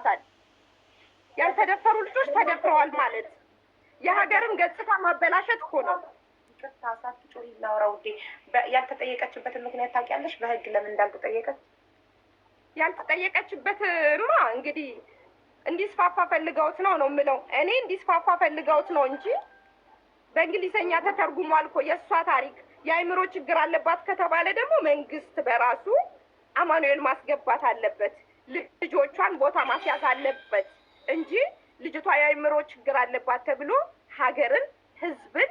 ይገባታል። ያልተደፈሩ ልጆች ተደፍረዋል ማለት የሀገርን ገጽታ ማበላሸት እኮ ነው። ይቅርታ ሳትጮሂ ላውራ ውዴ። ያልተጠየቀችበትን ምክንያት ታውቂያለሽ? በህግ ለምን እንዳልተጠየቀች? ያልተጠየቀችበትማ እንግዲህ እንዲስፋፋ ፈልገውት ነው የምለው እኔ። እንዲስፋፋ ፈልገውት ነው እንጂ በእንግሊዘኛ ተተርጉሟል እኮ የእሷ ታሪክ። የአእምሮ ችግር አለባት ከተባለ ደግሞ መንግስት በራሱ አማኑኤል ማስገባት አለበት፣ ልጆቿን ቦታ ማስያዝ አለበት እንጂ ልጅቷ የአእምሮ ችግር አለባት ተብሎ ሀገርን፣ ህዝብን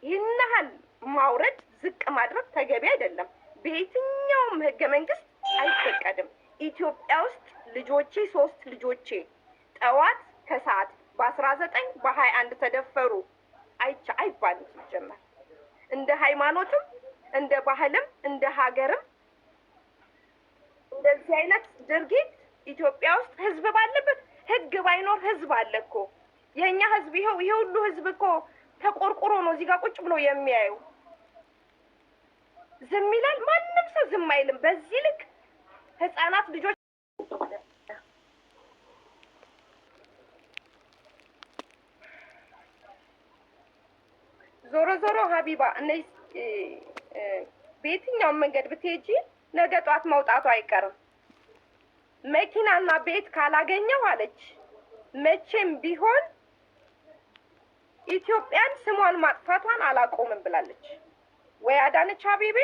ይህን ያህል ማውረድ ዝቅ ማድረግ ተገቢ አይደለም። በየትኛውም ህገ መንግስት አይፈቀድም። ኢትዮጵያ ውስጥ ልጆቼ 3 ልጆቼ ጠዋት ከሰዓት በ19 በ21 ተደፈሩ አይባልም። ሲጀመር እንደ ሃይማኖትም እንደ ባህልም እንደ ሀገርም እንደዚህ አይነት ድርጊት ኢትዮጵያ ውስጥ ህዝብ ባለበት ህግ ባይኖር ህዝብ አለ እኮ። የኛ ህዝብ ይሄ ሁሉ ህዝብ እኮ ተቆርቆሮ ነው እዚህ ጋር ቁጭ ብሎ የሚያየው። ዝም ይላል? ማንም ሰው ዝም አይልም። በዚህ ልክ ህፃናት ልጆች ዞሮ ሀቢባ እነዚህ በየትኛውም መንገድ ብትሄጂ ነገ ጧት መውጣቱ አይቀርም። መኪናና ቤት ካላገኘው አለች መቼም ቢሆን ኢትዮጵያን ስሟን ማጥፋቷን አላቆምም ብላለች። ወይ አዳነች አቤቤ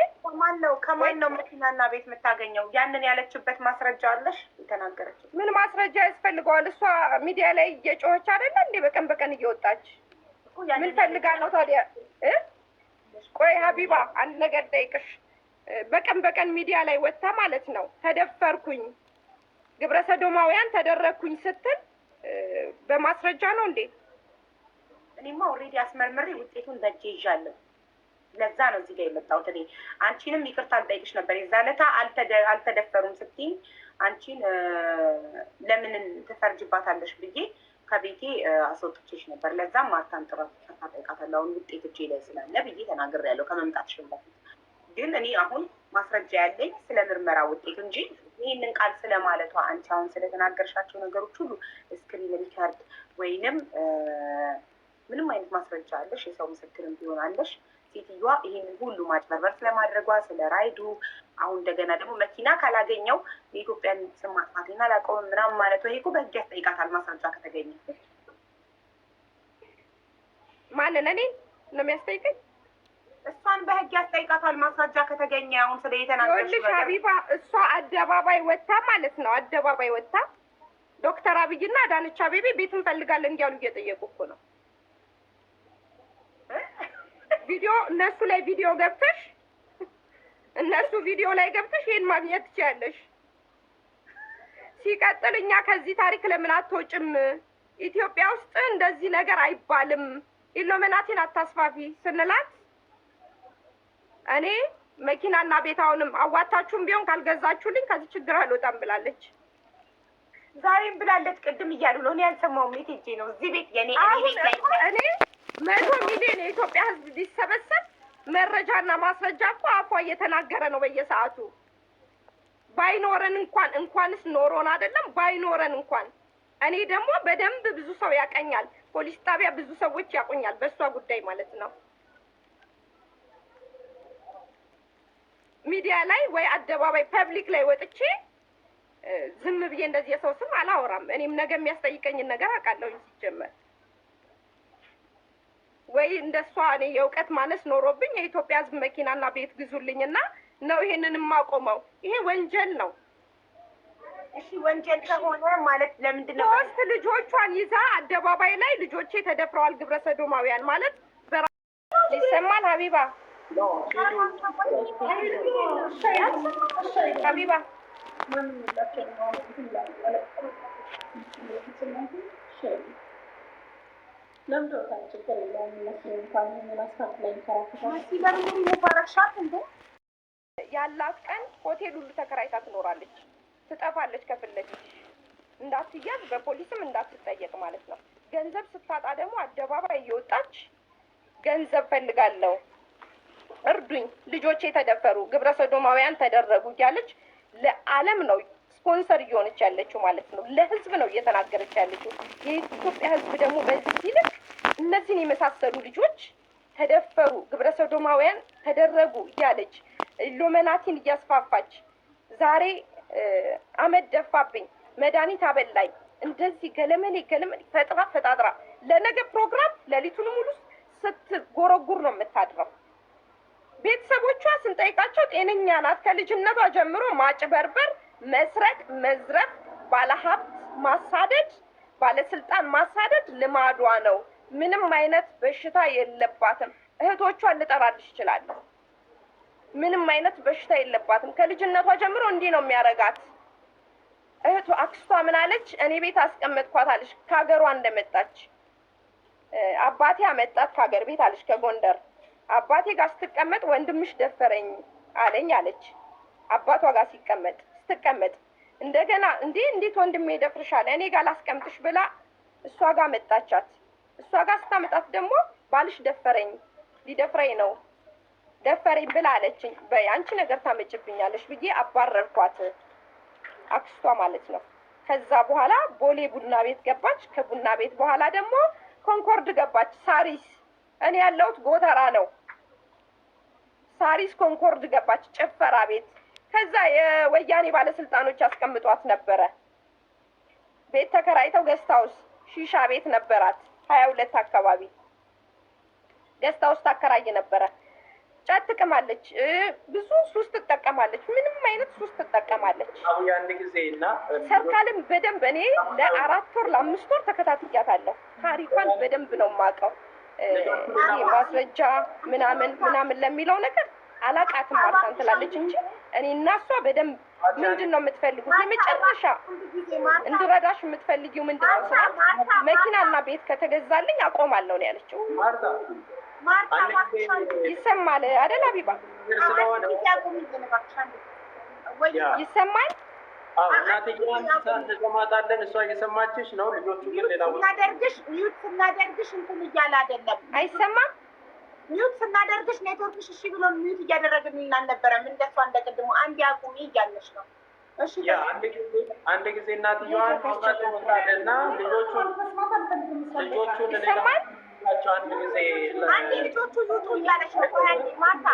ከማን ነው መኪናና ቤት የምታገኘው? ያንን ያለችበት ማስረጃ አለሽ? የተናገረችው ምን ማስረጃ ያስፈልገዋል? እሷ ሚዲያ ላይ እየጮኸች አይደለ እንዴ? በቀን በቀን እየወጣች ምን ፈልጋ ነው ታዲያ? ቆይ ሀቢባ አንድ ነገር ጠይቅሽ። በቀን በቀን ሚዲያ ላይ ወጥታ ማለት ነው ተደፈርኩኝ፣ ግብረ ሰዶማውያን ተደረግኩኝ ስትል በማስረጃ ነው እንዴ? እኔማ ኦልሬዲ አስመርምሬ ውጤቱን በእጄ ይዣለሁ። ለዛ ነው እዚህ ጋር የመጣሁት። እኔ አንቺንም ይቅርታ አልጠይቅሽ ነበር የዛ ዕለት አልተደፈሩም ስትይኝ አንቺን ለምን ትፈርጅባታለሽ ብዬ ከቤቴ አስወጥቼሽ ነበር። ለዛም ማርታን ጥራት ጠይቃታለሁ አሁን ውጤት እጄ ላይ ስላለ ብዬ ተናግሬያለሁ ከመምጣትሽ በፊት። ግን እኔ አሁን ማስረጃ ያለኝ ስለ ምርመራ ውጤት እንጂ ይህንን ቃል ስለማለቷ አንቺ አሁን ስለተናገርሻቸው ነገሮች ሁሉ ስክሪን ሪካርድ ወይንም ምንም አይነት ማስረጃ አለሽ? የሰው ምስክርም ቢሆን አለሽ? ሴትዮዋ ይህንን ሁሉ ማጭበርበር ስለማድረጓ ስለ ራይዱ አሁን እንደገና ደግሞ መኪና ካላገኘው የኢትዮጵያን ስም ማጥፋቴን አላውቀውም ምናምን ማለት ይሄ እኮ በህግ ያስጠይቃታል ማስረጃ ከተገኘ። ማንን? እኔን ነው የሚያስጠይቀኝ? እሷን በህግ ያስጠይቃታል ማስረጃ ከተገኘ። አሁን ስለ የተናገርሽ ነገር ሀቢባ እሷ አደባባይ ወጥታ ማለት ነው አደባባይ ወጥታ ዶክተር አብይና አዳነች አቤቤ ቤት እንፈልጋለን እያሉ እየጠየቁ እኮ ነው። ቪዲዮ እነሱ ላይ ቪዲዮ ገብተሽ እነሱ ቪዲዮ ላይ ገብተሽ ይሄን ማግኘት ትችያለሽ። ሲቀጥል እኛ ከዚህ ታሪክ ለምን አትወጭም? ኢትዮጵያ ውስጥ እንደዚህ ነገር አይባልም፣ ኢሉሚናቲን አታስፋፊ ስንላት እኔ መኪናና ቤታውንም አዋጣችሁም ቢሆን ካልገዛችሁልኝ ከዚህ ችግር አልወጣም ብላለች። ዛሬም ብላለች። ቅድም እያሉ ነው። እኔ ያልሰማሁም የት ሄጄ ነው? እዚህ ቤት የኔ እኔ 100 ሚሊዮን የኢትዮጵያ ሕዝብ ሊሰበሰብ መረጃና ማስረጃ እኮ አፏ እየተናገረ ነው በየሰዓቱ። ባይኖረን እንኳንስ ኖሮን አይደለም ባይኖረን እንኳን እኔ ደግሞ በደንብ ብዙ ሰው ያቀኛል። ፖሊስ ጣቢያ ብዙ ሰዎች ያቆኛል በእሷ ጉዳይ ማለት ነው። ሚዲያ ላይ ወይ አደባባይ ፐብሊክ ላይ ወጥቼ ዝም ብዬ እንደዚህ የሰው ስም አላወራም። እኔም ነገ የሚያስጠይቀኝን ነገር አውቃለሁ ሲጀመር። ወይ እንደሷ እኔ የእውቀት ማነስ ኖሮብኝ የኢትዮጵያ ሕዝብ መኪናና ቤት ግዙልኝና ነው ይሄንን የማቆመው። ይሄ ወንጀል ነው። እሺ ወንጀል ከሆነ ማለት ለምንድን ነው 3 ልጆቿን ይዛ አደባባይ ላይ ልጆቼ ተደፍረዋል ግብረ ሰዶማውያን ማለት ይሰማል? ሀቢባ ሀቢባ ያላት ቀን ሆቴል ሁሉ ተከራይታ ትኖራለች። ትጠፋለች ከፊት ለፊት እንዳትያዝ በፖሊስም እንዳትጠየቅ ማለት ነው። ገንዘብ ስታጣ ደግሞ አደባባይ እየወጣች ገንዘብ ፈልጋለሁ፣ እርዱኝ፣ ልጆቼ ተደፈሩ፣ ግብረ ሰዶማውያን ተደረጉ እያለች ለዓለም ነው ስፖንሰር እየሆነች ያለችው ማለት ነው። ለህዝብ ነው እየተናገረች ያለችው። የኢትዮጵያ ህዝብ ደግሞ በዚህ ይልቅ እነዚህን የመሳሰሉ ልጆች ተደፈሩ፣ ግብረ ሰዶማውያን ተደረጉ እያለች ኢሉሚናቲን እያስፋፋች ዛሬ አመድ ደፋብኝ፣ መድኃኒት አበላኝ፣ እንደዚህ ገለመሌ ፈጣጥራ ለነገ ፕሮግራም ሌሊቱን ሙሉ ስትጎረጉር ነው የምታድረው። ቤተሰቦቿ ስንጠይቃቸው ጤነኛ ናት። ከልጅነቷ ጀምሮ ማጭበርበር፣ መስረቅ፣ መዝረፍ፣ ባለሀብት ማሳደድ፣ ባለስልጣን ማሳደድ ልማዷ ነው። ምንም አይነት በሽታ የለባትም። እህቶቿን ልጠራልሽ እችላለሁ። ምንም አይነት በሽታ የለባትም። ከልጅነቷ ጀምሮ እንዲህ ነው የሚያረጋት። እህቱ አክስቷ ምን አለች? እኔ ቤት አስቀመጥኳት አለች። ከሀገሯ እንደመጣች አባቴ አመጣት ከሀገር ቤት አለች፣ ከጎንደር አባቴ ጋር ስትቀመጥ ወንድምሽ ደፈረኝ አለኝ አለች። አባቷ ጋር ስትቀመጥ እንደገና እንዴት ወንድሜ ይደፍርሻል? እኔ ጋር ላስቀምጥሽ ብላ እሷ ጋር መጣቻት። እሷ ጋር ስታመጣት ደግሞ ባልሽ ደፈረኝ፣ ሊደፍረኝ ነው ደፈረኝ ብላ አለችኝ። በይ አንቺ ነገር ታመጭብኛለሽ ብዬ አባረርኳት፣ አክስቷ ማለት ነው። ከዛ በኋላ ቦሌ ቡና ቤት ገባች። ከቡና ቤት በኋላ ደግሞ ኮንኮርድ ገባች፣ ሳሪስ። እኔ ያለሁት ጎተራ ነው። ሳሪስ ኮንኮርድ ገባች፣ ጭፈራ ቤት። ከዛ የወያኔ ባለስልጣኖች ያስቀምጧት ነበረ። ቤት ተከራይተው ገስታውስ ሺሻ ቤት ነበራት 22 አካባቢ ገስታውስ ታከራይ ነበረ። ጫት ትቅማለች፣ ብዙ ሱስ ትጠቀማለች፣ ምንም አይነት ሱስ ትጠቀማለች። ሰርካልም በደንብ እኔ ለ4 ወር ለ5 ወር ተከታትያታለሁ። ታሪኳን በደንብ ነው የማውቀው። ማስረጃ ምናምን ለሚለው ነገር አላቃትም ማርታን ትላለች እንጂ እኔ እና እሷ በደንብ ምንድን ነው የምትፈልጉት? የመጨረሻ እንድረዳሽ የምትፈልጊው ምንድን ነው ስላት መኪናና ቤት ከተገዛልኝ አቆማለሁ ነው ያለችው። ይሰማል አይደል አቢባ? ይሰማል። እናትዬዋን እንሰማታለን። እሷ እየሰማችሽ ነው። ልጆቹ ግን ሌላ ሚዩት ስናደርግሽ እንትን እያለ አይደለም። አይሰማም። ሚዩት ስናደርግሽ ኔትወርክሽ እሺ ብሎ ሚዩት እያደረግን አልነበረም። እንደሷ እንደቀድሞ አንድ አቁሚ እያለሽ ነው። እሺ አንድ ጊዜ እናትዬዋን ታውቃለና ልጆቹን ይሰማል። አንድ ልጆቹ ይውጡ እያለሽ ነው። ማታ